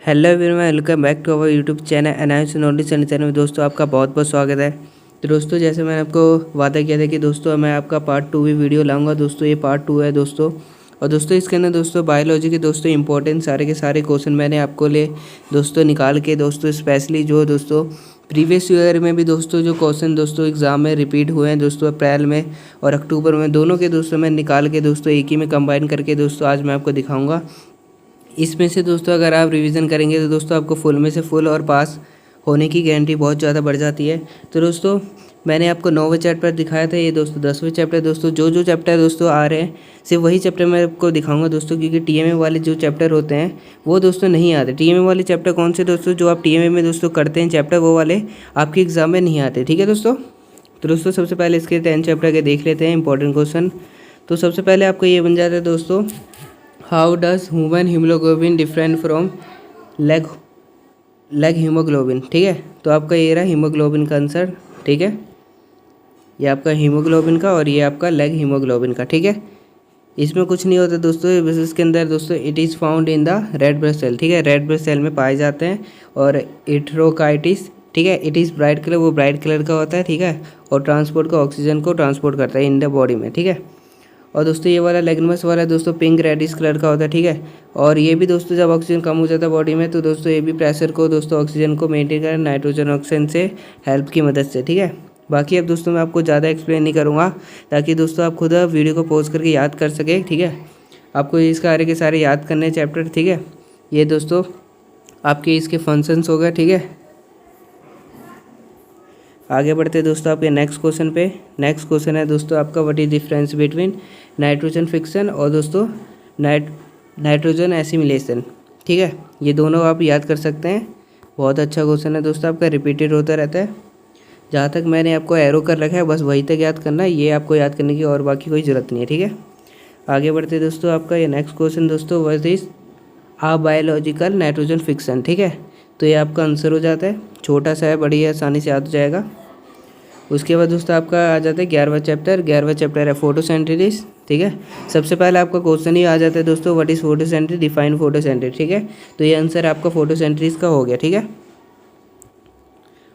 Hello everyone, welcome back to our YouTube channel announce knowledge channel में। दोस्तों आपका बहुत बहुत स्वागत है। तो दोस्तों जैसे मैंने आपको वादा किया था कि दोस्तों मैं आपका पार्ट 2 भी वीडियो लाऊंगा। दोस्तों ये पार्ट 2 है दोस्तों। और दोस्तों इसके अंदर दोस्तों बायोलॉजी के दोस्तों इंपॉर्टेंट सारे के सारे क्वेश्चन मैंने आपको ले दोस्तों निकाल के दोस्तों स्पेशली जो दोस्तों प्रीवियस ईयर में भी दोस्तों जो क्वेश्चन दोस्तों एग्जाम में रिपीट हुए हैं दोस्तों अप्रैल में और अक्टूबर में, दोनों के दोस्तों मैं निकाल के दोस्तों एक ही में कंबाइन करके दोस्तों आज मैं आपको दिखाऊंगा। इसमें से दोस्तों अगर आप रिवीजन करेंगे तो दोस्तों आपको फुल में से फुल और पास होने की गारंटी बहुत ज़्यादा बढ़ जाती है। तो दोस्तों मैंने आपको 9वें चैप्टर दिखाया था, ये दोस्तों 10वें चैप्टर दोस्तों जो चैप्टर दोस्तों आ रहे हैं सिर्फ वही चैप्टर मैं आपको दिखाऊंगा दोस्तों, क्योंकि टीएमए वाले जो चैप्टर होते हैं वो दोस्तों नहीं आते। टीएमए वाले चैप्टर कौन से दोस्तों, जो आप टीएमए में दोस्तों करते हैं चैप्टर वो वाले आपके एग्जाम में नहीं आते, ठीक है दोस्तों। तो दोस्तों सबसे पहले इसके 10 चैप्टर के देख लेते हैं इंपॉर्टेंट क्वेश्चन। तो सबसे पहले आपको ये बन जाता है दोस्तों, how does human haemoglobin different from leg haemoglobin, ठीक है। तो आपका ये रहा हीमोग्लोबिन का आंसर, ठीक है। ये आपका हीमोग्लोबिन का और ये आपका लेग हीमोग्लोबिन का, ठीक है। इसमें कुछ नहीं होता दोस्तों, बस इसके अंदर दोस्तों it is found in the red blood cell, ठीक है। रेड ब्लड सेल में पाए जाते हैं। और इट्रोकाइटिस, ठीक है, इट इज़ ब्राइट कलर, वो ब्राइट कलर का होता है, ठीक है। और ट्रांसपोर्ट का ऑक्सीजन को ट्रांसपोर्ट करता है इन द बॉडी में, ठीक है। और दोस्तों ये वाला लेगनमस वाला दोस्तों पिंक रेडिश कलर का होता है, ठीक है। और ये भी दोस्तों जब ऑक्सीजन कम हो जाता है बॉडी में तो दोस्तों ये भी प्रेशर को दोस्तों ऑक्सीजन को मेंटेन करें नाइट्रोजन ऑक्सीजन से हेल्प की मदद से, ठीक है। बाकी अब दोस्तों मैं आपको ज़्यादा एक्सप्लेन नहीं करूँगा ताकि दोस्तों आप खुद वीडियो को पॉज करके याद कर सके, ठीक है। आपको इसका सारे के सारे याद करने चैप्टर, ठीक है। ये दोस्तों आपके इसके फंक्शंस हो गए, ठीक है। आगे बढ़ते दोस्तों आपके नेक्स्ट क्वेश्चन पे। नेक्स्ट क्वेश्चन है दोस्तों आपका, what is difference between nitrogen fiction और दोस्तों नाइट्रोजन एसिमिलेशन, ठीक है। ये दोनों आप याद कर सकते हैं। बहुत अच्छा क्वेश्चन है दोस्तों, आपका रिपीटेड होता रहता है। जहाँ तक मैंने आपको एरो कर रखा है बस वहीं तक याद करना है, ये आपको याद करने की और बाकी कोई ज़रूरत नहीं है, ठीक है। आगे बढ़ते दोस्तों आपका ये नेक्स्ट क्वेश्चन दोस्तों, what is a biological nitrogen fixation, ठीक है। तो ये आपका आंसर हो जाता है, छोटा सा है, बड़ी आसानी से याद हो जाएगा। उसके बाद दोस्तों आपका आ जाता है 11वां चैप्टर। 11वां चैप्टर है फोटोसिंथेसिस, ठीक है। सबसे पहले आपका क्वेश्चन ही आ जाता है दोस्तों, what is photosynthesis, define photosynthesis, ठीक है। तो ये आंसर आपका फोटोसिंथेसिस का हो गया, ठीक है।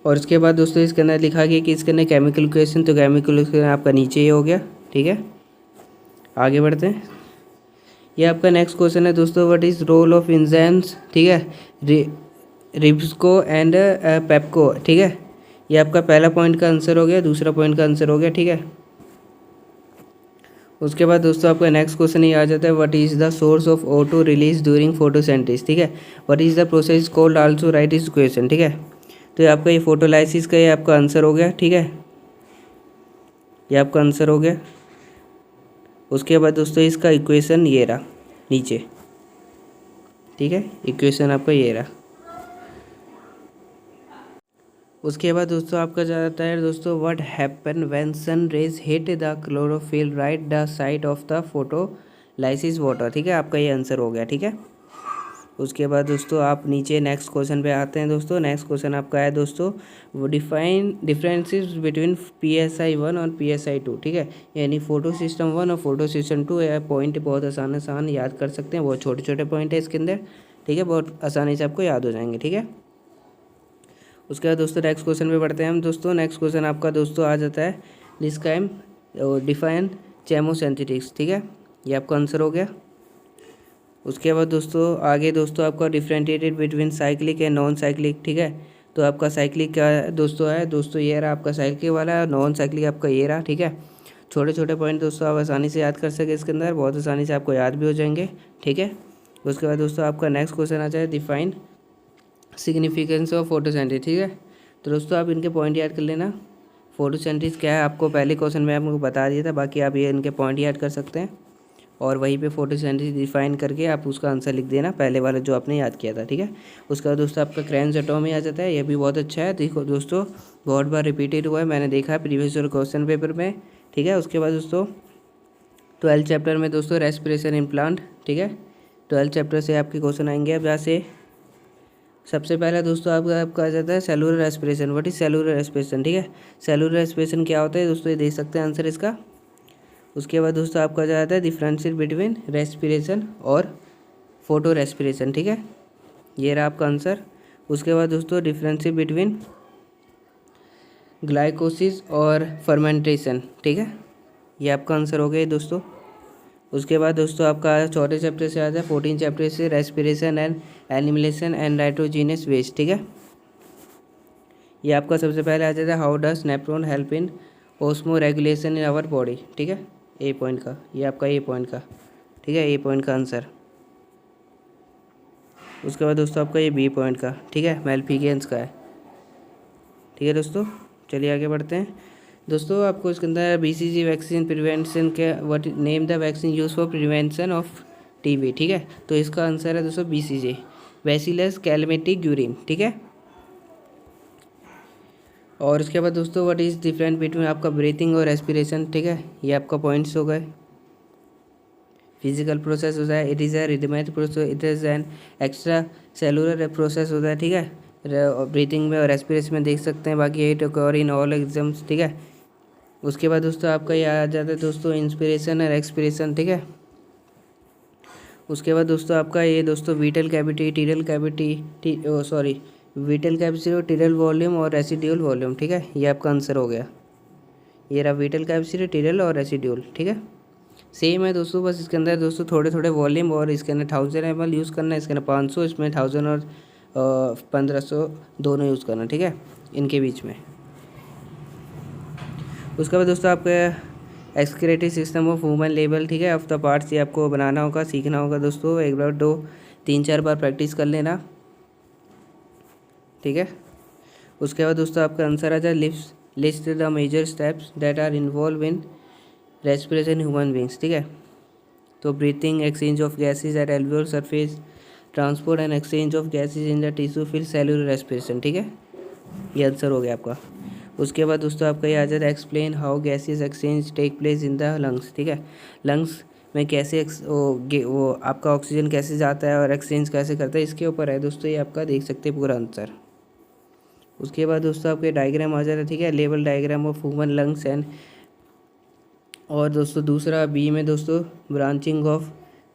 और उसके बाद दोस्तों इसके अंदर लिखा गया कि इसके अंदर केमिकल इक्वेशन, तो केमिकल इक्वेशन आपका नीचे ही हो गया, ठीक है। आगे बढ़ते हैं। ये आपका नेक्स्ट क्वेश्चन है दोस्तों, what is role of enzymes, ठीक है, रिब्सको एंड पेप्को, ठीक है। ये आपका पहला पॉइंट का आंसर हो गया, दूसरा पॉइंट का आंसर हो गया, ठीक है। उसके बाद दोस्तों आपका नेक्स्ट क्वेश्चन ये आ जाता है, what is the source of O2 release during photosynthesis, ठीक है। What is the process called, also right इस क्वेश्चन, ठीक है। तो ये आपका ये फोटोलाइसिस का ये आपका आंसर हो गया, ठीक है। ये आपका आंसर हो गया। उसके बाद दोस्तों इसका इक्वेशन ये रहा नीचे, ठीक है। इक्वेशन आपका ये रहा। उसके बाद दोस्तों आपका जाता है दोस्तों, what happen when sun rays hit the chlorophyll right the site of the photolysis water, ठीक है। आपका ये आंसर हो गया, ठीक है। उसके बाद दोस्तों आप नीचे नेक्स्ट क्वेश्चन पे आते हैं दोस्तों। नेक्स्ट क्वेश्चन आपका है दोस्तों, वो डिफाइन डिफरेंसेस बिटवीन PSI 1 और PSI 2, ठीक है। यानी फोटो सिस्टम 1 और फोटो सिस्टम 2 है। पॉइंट बहुत आसान याद कर सकते हैं, बहुत छोटे छोटे पॉइंट है इसके अंदर, ठीक है। बहुत आसानी से आपको याद हो जाएंगे, ठीक है। उसके बाद दोस्तों नेक्स्ट क्वेश्चन पे बढ़ते हैं हम दोस्तों। नेक्स्ट क्वेश्चन आपका दोस्तों आ जाता है, डिस्क्राइब डिफाइन चेमोसिंथेटिक्स, ठीक है। ये आपका आंसर हो गया। उसके बाद दोस्तों आगे दोस्तों आपका differentiated between cyclic and non cyclic, ठीक है। तो आपका साइक्लिक क्या दोस्तों है दोस्तों, ये रहा आपका साइक्लिक वाला, नॉन साइक्लिक आपका ये रहा, ठीक है। छोटे छोटे पॉइंट दोस्तों आप आसानी से याद कर सके इसके अंदर, बहुत आसानी से आपको याद भी हो जाएंगे, ठीक है। उसके बाद दोस्तों आपका नेक्स्ट क्वेश्चन आ जाए, डिफाइन सिग्निफिकेंस ऑफ फोटोसिंथेसिस, ठीक है। तो दोस्तों आप इनके पॉइंट याद कर लेना। फोटोसिंथेसिस क्या है आपको पहले क्वेश्चन में आपको बता दिया था, बाकी आप ये इनके पॉइंट याद कर सकते हैं और वहीं पे फोटोसिंथेसिस डिफाइन करके आप उसका आंसर लिख देना, पहले वाला जो आपने याद किया था, ठीक है। उसका दोस्तों आपका क्रेन्स एटॉमी आ जाता है, ये भी बहुत अच्छा है। देखो दोस्तों बहुत बार रिपीटेड हुआ है, मैंने देखा है प्रीवियस ईयर क्वेश्चन पेपर में, ठीक है। उसके बाद दोस्तों 12 चैप्टर में दोस्तों रेस्पिरेशन इम्प्लांट, ठीक है। 12 चैप्टर से आपके क्वेश्चन आएंगे। अब जहाँ से सबसे पहला दोस्तों आपका आ जाता है cellular respiration. What is cellular respiration, ठीक है। सेलुलर रेस्पिरेशन क्या होता है दोस्तों, ये देख सकते हैं आंसर इसका। उसके बाद दोस्तों आपका जाता है डिफरेंशिएट बिटवीन रेस्पिरेशन और फोटो रेस्पिरेशन, ठीक है। ये रहा आपका आंसर। उसके बाद दोस्तों डिफरेंस बिटवीन ग्लाइकोसिस और फर्मेंटेशन, ठीक है, ये आपका आंसर हो गया दोस्तों। उसके बाद दोस्तों आपका चौथे चैप्टर से आता है 14 चैप्टर से respiration and elimination and nitrogenous waste, ठीक है। ये आपका सबसे पहले आ जाता है how does nephron help in osmoregulation in our body, ठीक है, ए पॉइंट का, ये आपका ए पॉइंट का, ठीक है, ए पॉइंट का आंसर। उसके बाद दोस्तों आपका ये बी पॉइंट का, ठीक है, मेल्फिगेंस का है, ठीक है दोस्तों। चलिए आगे बढ़ते हैं दोस्तों। आपको इसके अंदर BCG वैक्सीन प्रिवेंशन के what name the vaccine use for prevention of TB, ठीक है, तो इसका आंसर है दोस्तों BCG बैसिलस कैलमेटिक ग्यूरिन, ठीक है। और उसके बाद दोस्तों व्हाट इज़ डिफरेंट बिटवीन आपका ब्रीथिंग और रेस्पिरेशन, ठीक है, ये आपका पॉइंट्स हो गए। फिजिकल प्रोसेस होता है, it is a rhythmic process, it is an extra cellular process होता है, ठीक है, ब्रीथिंग में और रेस्पिरेशन में देख सकते हैं। बाकी 8 और इन ऑल एग्जाम्स, ठीक है। उसके बाद दोस्तों आपका ये आ जाता है दोस्तों इंस्पिरेशन और एक्सपिरेशन, ठीक है। उसके बाद दोस्तों आपका ये दोस्तों vital cavity, tidal cavity, sorry vital cavity, tidal volume और रेसिड्यूल वॉल्यूम, ठीक है, ये आपका आंसर हो गया। ये रहा वीटल कैविटी, टीरल और रेसिड्यूल, ठीक है, सेम है दोस्तों, बस इसके अंदर दोस्तों थोड़े थोड़े वॉल्यूम और इसके अंदर 1000 ml यूज़ करना है, इसके अंदर 500, इसमें 1000 और 1500 दोनों यूज़ करना, ठीक है, इनके बीच में। उसके बाद दोस्तों आपका excretory system of human level, ठीक है, ऑफ द पार्ट्स, ये आपको बनाना होगा, सीखना होगा दोस्तों, एक बार 2 3 4 बार प्रैक्टिस कर लेना, ठीक है। उसके बाद दोस्तों आपका आंसर आ जाए list the major steps that are involve in respiration human beings, ठीक है, तो breathing, exchange of gases at alveolar surface, transport and exchange of gases in the tissue fill, cellular respiration, ठीक है, ये आंसर हो गया आपका। उसके बाद दोस्तों आपका ये आ जाता है explain how gases exchange take place in the lungs, ठीक है, लंग्स में कैसे वो आपका ऑक्सीजन कैसे जाता है और एक्सचेंज कैसे करता है, इसके ऊपर है दोस्तों, ये आपका देख सकते हैं पूरा आंसर। उसके बाद दोस्तों आपके डायग्राम आ जाता है, ठीक है, level diagram of human lungs and, और दोस्तों दूसरा बी में दोस्तों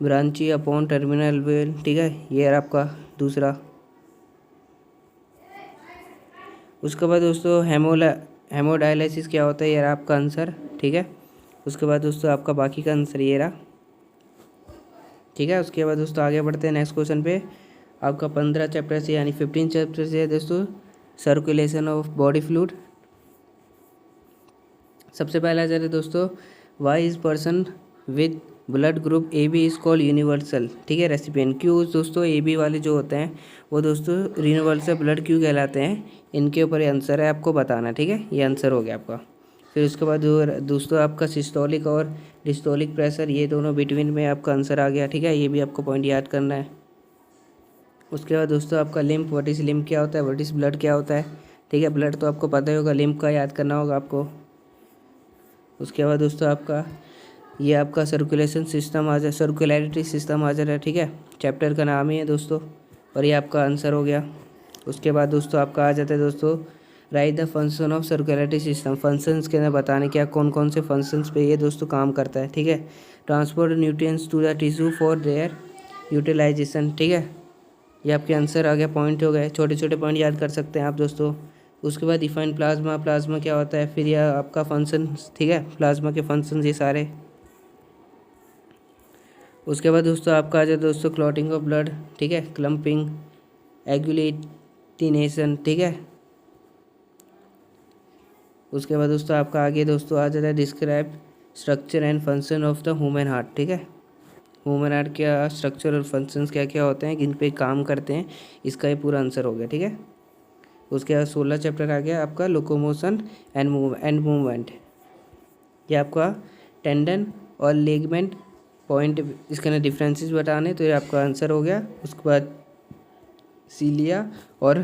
ब्रांची अपॉन टर्मिनल वेल, ठीक है, ये है आपका दूसरा। उसके बाद दोस्तों हेमोडायलिसिस क्या होता है, ये रहा आपका आंसर, ठीक है। उसके बाद दोस्तों आपका बाकी का आंसर ये रहा, ठीक है। उसके बाद दोस्तों आगे बढ़ते हैं नेक्स्ट क्वेश्चन पे। आपका 15 चैप्टर से यानी 15 चैप्टर से है दोस्तों सर्कुलेशन ऑफ बॉडी फ्लूइड। सबसे पहला आ जाता है दोस्तों why is person with blood group AB is called universal, ठीक है, रेसिपिएंट। क्यों दोस्तों AB वाले जो होते हैं वो दोस्तों यूनिवर्सल ब्लड क्यों कहलाते हैं, इनके ऊपर ये आंसर है, आपको बताना, ठीक है, ये आंसर हो गया आपका। फिर उसके बाद दोस्तों आपका सिस्टोलिक और डिस्टोलिक प्रेशर, ये दोनों बिटवीन में आपका आंसर आ गया, ठीक है, ये भी आपको पॉइंट याद करना है। उसके बाद दोस्तों आपका लिम्फ, व्हाट इज़ लिम्फ क्या होता है, व्हाट इज़ ब्लड क्या होता है, ठीक है, ब्लड तो आपको पता ही होगा, लिम्फ का याद करना होगा आपको। उसके बाद दोस्तों आपका ये आपका सर्कुलेशन सिस्टम आ जाए, सर्कुलैरिटी सिस्टम आ जा रहा है, ठीक है, चैप्टर का नाम ही है दोस्तों, और ये आपका आंसर हो गया। उसके बाद दोस्तों आपका आ जाता है दोस्तों write the function of circulatory system, functions के अंदर बताने क्या कौन कौन से फंक्शंस पे ये दोस्तों काम करता है, ठीक है। Transport nutrients to the tissue for their utilization, ठीक है, ये आपके आंसर आ गया, पॉइंट हो गए, छोटे छोटे पॉइंट याद कर सकते हैं आप दोस्तों। उसके बाद डिफाइन प्लाज्मा, प्लाज्मा क्या होता है, फिर यह आपका फंक्शन, ठीक है, प्लाज्मा के फंक्शन ये सारे। उसके बाद दोस्तों आपका आ जाए दोस्तों क्लॉटिंग ऑफ ब्लड, ठीक है, क्लम्पिंग, एग्यूलेटिनेशन, ठीक है। उसके बाद दोस्तों आपका आगे दोस्तों आ जाता है describe structure and function of the human heart, ठीक है, ह्यूमन हार्ट क्या स्ट्रक्चर और फंक्शंस क्या क्या होते हैं, किन पे काम करते हैं, इसका ये पूरा आंसर हो गया, ठीक है। उसके बाद 16 चैप्टर आ गया आपका लोकोमोशन एंड मूवमेंट, ये आपका टेंडन और लेगमेंट पॉइंट, इसके अंदर डिफरेंसेस बताने, तो ये आपका आंसर हो गया। उसके बाद सीलिया और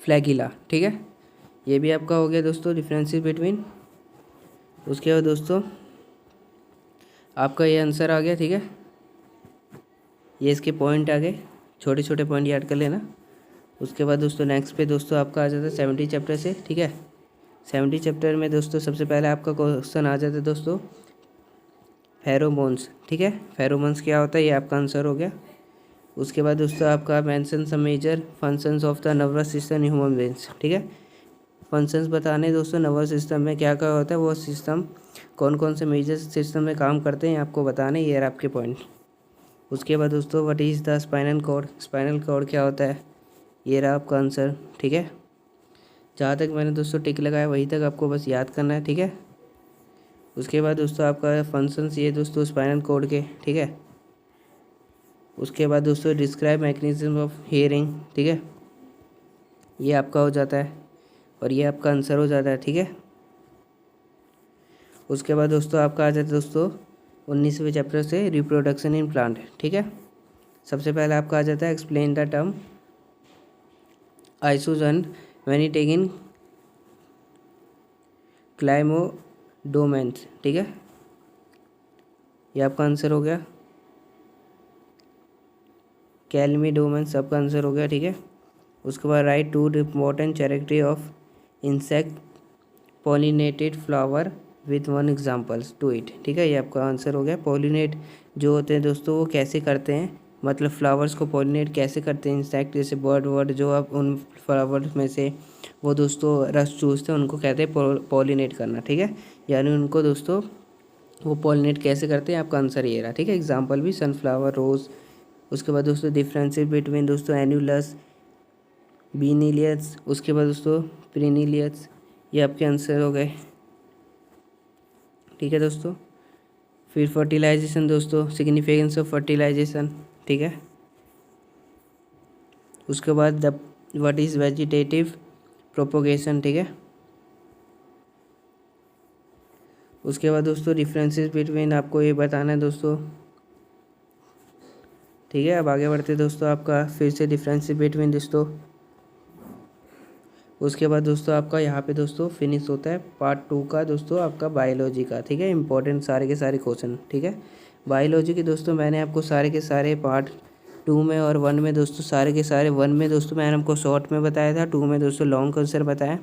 फ्लैगिला, ठीक है, ये भी आपका हो गया दोस्तों डिफरेंसेस बिटवीन। उसके बाद दोस्तों आपका ये आंसर आ गया, ठीक है, ये इसके पॉइंट आ गए, छोटे छोटे पॉइंट याद कर लेना। उसके बाद दोस्तों नेक्स्ट पे दोस्तों आपका आ जाता है 70 चैप्टर से, ठीक है, 70 चैप्टर में दोस्तों सबसे पहले आपका क्वेश्चन आ जाता है दोस्तों फेरोमोन्स, ठीक है, फेरोमोन्स क्या होता है, ये आपका आंसर हो गया। उसके बाद दोस्तों आपका mention some major functions of the nervous system in human beings, ठीक है। फंक्शंस बताने दोस्तों नर्वस सिस्टम में क्या क्या होता है, वो सिस्टम कौन कौन से मेजर सिस्टम में काम करते हैं आपको बताने, ये रहा आपके पॉइंट। उसके बाद दोस्तों what is the spinal cord, spinal cord क्या होता है, ये रहा आपका आंसर, ठीक है। जहाँ तक मैंने दोस्तों टिक लगाया वहीं तक आपको बस याद करना है, ठीक है। उसके बाद दोस्तों आपका फंक्शंस ये दोस्तों स्पाइनल कॉर्ड के, ठीक है। उसके बाद दोस्तों डिस्क्राइब मैकेनिज्म ऑफ हियरिंग, ठीक है, ये आपका हो जाता है और ये आपका आंसर हो जाता है, ठीक है। उसके बाद दोस्तों आपका आ जाता है दोस्तों 19वें चैप्टर से रिप्रोडक्शन इन प्लांट, ठीक है। सबसे पहले आपका आ जाता है explain the term isogamy when it taken Chlamydomonas, ठीक है, ये आपका आंसर हो गया। कैल्मिडोमेंस आपका आंसर हो गया, ठीक है। उसके बाद write two important character of insect pollinated flower with one examples to it, ठीक है, ये आपका आंसर हो गया। पॉलिनेट जो होते हैं दोस्तों वो कैसे करते हैं, मतलब फ्लावर्स को पॉलिनेट कैसे करते हैं इंसेक्ट, जैसे बर्ड वर्ड जो आप उन फ्लावर्स में से वो दोस्तों रस चूसते हैं उनको कहते हैं पॉलिनेट करना, ठीक है। यानी उनको दोस्तों वो पॉलिनेट कैसे करते हैं, आपका आंसर ये रहा, ठीक है। एग्जाम्पल भी सनफ्लावर, रोज़। उसके बाद दोस्तों डिफरेंसेस बिटवीन दोस्तों एन्यूलस बीनीलियस, उसके बाद दोस्तों प्रीनीलियस, ये आपके आंसर हो गए, ठीक है दोस्तों। फिर फर्टिलाइजेशन दोस्तों, सिग्निफिकेंस ऑफ फर्टिलाइजेशन, ठीक है। उसके बाद the what is vegetative propagation, ठीक है। उसके बाद दोस्तों डिफरेंसेस बिटवीन आपको ये बताना है दोस्तों, ठीक है। अब आगे बढ़ते दोस्तों, आपका फिर से डिफरेंसेस बिटवीन दोस्तों। उसके बाद दोस्तों आपका यहाँ पे दोस्तों फिनिश होता है पार्ट 2 का दोस्तों आपका बायोलॉजी का, ठीक है। इंपॉर्टेंट सारे के सारे क्वेश्चन, ठीक है। बायोलॉजी के दोस्तों मैंने आपको सारे के सारे पार्ट 2 में और 1 में दोस्तों सारे के सारे, 1 में दोस्तों मैंने आपको शॉर्ट में बताया था, 2 में दोस्तों लॉन्ग आंसर बताया।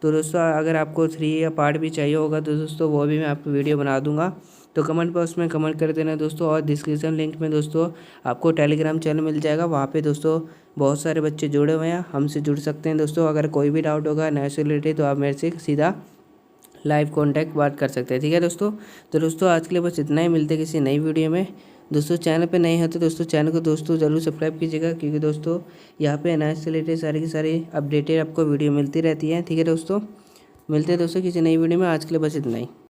तो दोस्तों अगर आपको 3 या पार्ट भी चाहिए होगा तो दोस्तों वो भी मैं आपको वीडियो बना दूंगा, तो कमेंट बॉक्स में कमेंट कर देना दोस्तों। और डिस्क्रिप्शन लिंक में दोस्तों आपको टेलीग्राम चैनल मिल जाएगा, वहाँ पे दोस्तों बहुत सारे बच्चे जुड़े हुए हैं, हमसे जुड़ सकते हैं दोस्तों। अगर कोई भी डाउट होगा नए से रिलेटेड तो आप मेरे से सीधा लाइव कॉन्टैक्ट बात कर सकते हैं, ठीक है दोस्तों। तो दोस्तों आज के लिए बस इतना ही, मिलते हैं किसी नई वीडियो में। दोस्तों चैनल पे नए हैं तो दोस्तों चैनल को दोस्तों ज़रूर सब्सक्राइब कीजिएगा, क्योंकि दोस्तों यहाँ पे एनआईएस से रिलेटेड सारी की सारी अपडेटेड आपको वीडियो मिलती रहती है, ठीक है दोस्तों। मिलते हैं दोस्तों किसी नई वीडियो में, आज के लिए बस इतना ही।